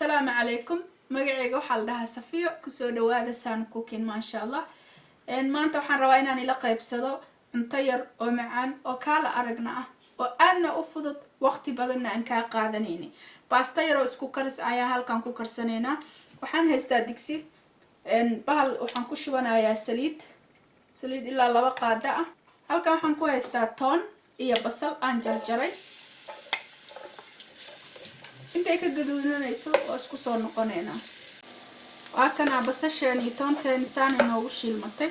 السلام عليكم magacayga waxa la dhahaa Safiyo kusoo dhawaada San Cooking ma sha Allah maanta waxaan rabaa inaan ila qaybsado cunto yar oo macaan oo kala aragna ah oo aadna u fudud waqti badan aan ka qaadanayni pasta yar oo isku karis ayaa halkan ku karsaneena waxaan haystaa digsi bahal waxaan ku shubanayaa saliid ilaa 2 qaada ah halkan waxaan ku haystaa toon iyo basal aan jarjaray intay ka gaduudanayso oo isku soo noqoneena waa kana basashan iyo toonkan saan inoo shiilmatay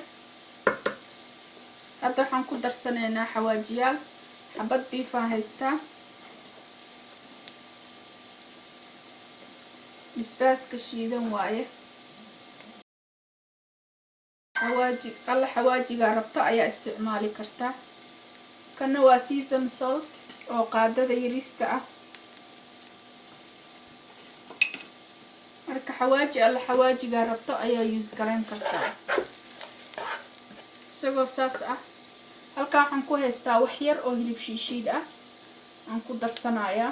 hadda waxaan ku darsaneena xawaajiyaal xabad beef aan haystaa bisbaaska shiidan waaye xawaajiga rabto ayaa isticmaali kartaa kana waa season salt oo qaadada yariista ah marka xawaajiga rabto ayaa use garan kartaa isagoo saas ah halka waxaan ku haystaa wax yar oo hilib shiishiid ah aan ku darsanayaa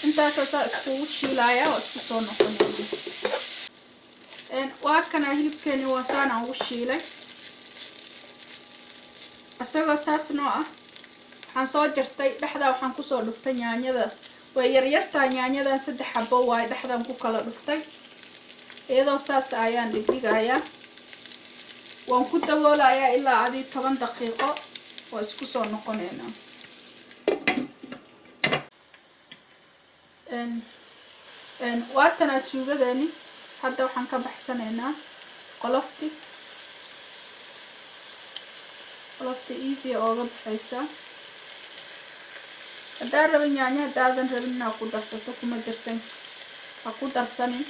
intaas isku shiilaya oo isku soo noqonaya waa kana hilibkeeni waa saan aan u shiilay asagoo saas noo ah waxaan soo jartay dhaxda waxaan ku soo dhuftay yaanyada way yaryartaa yaanyadan 3 xabo way dhaxdan ku kala dhuftay iyadoo saas ayaan dhigayaa waan ku daboolayaa ilaa 10 daqiiqo oo isku soo noqoneena waatana suugadani hadda waxaan ka baxsaneynaa qolofti easy oo ga baxaysa hadaan rabin yaanya hadaadan rabin inaa ku darsato kuma darsan ha ku darsanin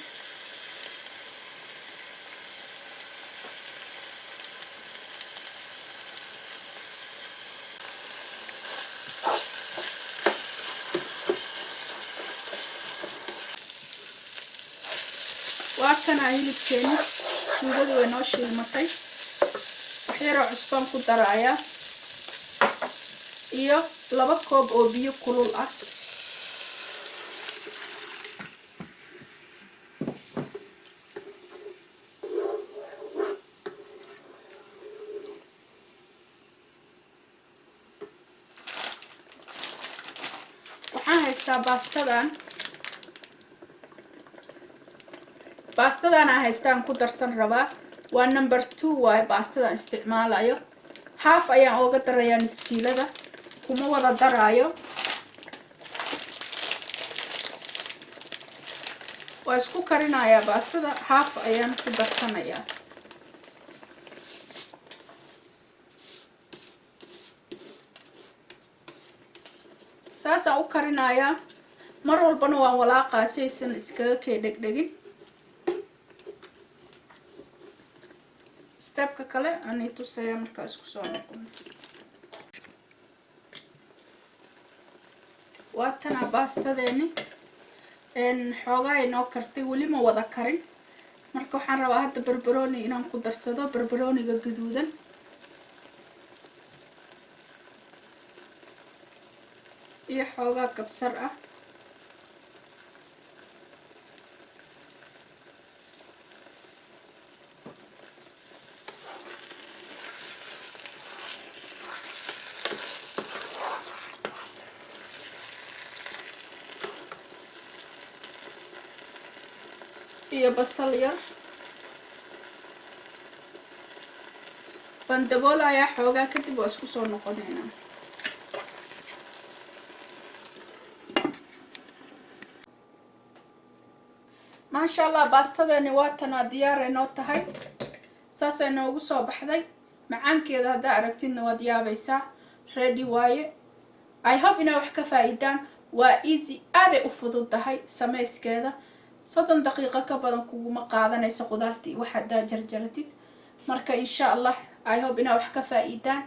waa kana hilibkeeni suugadu way noo shiilmatay wax yar oo cusbaan ku darayaa iyo 2 koob oo biyo kulul ah waxaan haystaa baastadan aan haystaan ku darsan rabaa waa number 2 waay baastadan isticmaalayo half ayaan uga darayaa nuskiilada kuma wada daraayo waa isku karinayaa baastada half ayaan ku darsanayaa saasaan u karinayaa mar walbana waan walaaqaa si aysan iskaga kee dhegdhegin stepka kale aan tusaya markaa isku soo noqon waatana baastadeeni xoogaa inoo kartay weli ma wada karin marka waxaan rabaa hadda barbarooni inaan ku darsado barbarooniga gaduudan iyo xoogaa kabsar ah iyo basal yar bandabool ayaa xoogaa kadib waa isku soo noqoneena maasha Allah baastadani waa tan diyaar ay noo tahay saas ay noogu soo baxday macaankeeda hadda aragtidna waad yaabaysaa ready waaye I hope inaa wax ka faa'iidaan waa easy aad ay u fududahay sameyskeeda 30 daqiiqo ka badan kuguma qaadanayso qudaartii waxa daa jarjaratid marka insha Allah I hope inaa wax ka faa'iidaan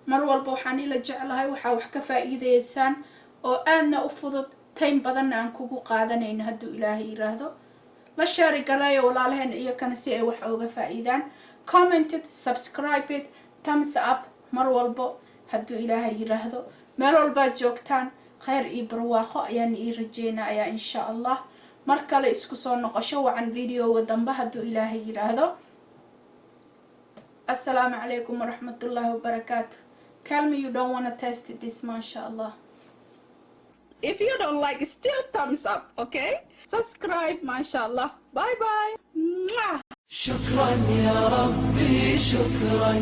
mar walba waxaan ila jeclahay waxa wax ka faa'iideysaan oo aadna u fudud time badan aan kugu qaadanayno haduu Ilaahay yiraahdo la share galayo walaalaheen iyo kana si ay wax uga faa'iidaan comment it, subscribe it, thumbs up mar walba hadduu ilaahay yiraahdo. meel walbaad joogtaan khayr iyo barwaaqo ayaan ii rajeynayaa insha allah. mar kale isku soo noqosho wacan videoga dambe hadduu ilaahay yiraahdo. assalaamu calaykum waraxmatullaahi wabarakaatu. Tell me you don't want to test this, mashallah. If you don't like it, still thumbs up, okay? Subscribe, mashallah. Bye bye. Mwah. شكرا يا ربي شكرا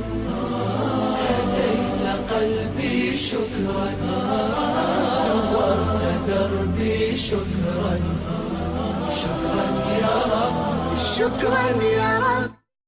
هديت قلبي شكرا نورت دربي شكرا شكرا يا رب شكرا يا رب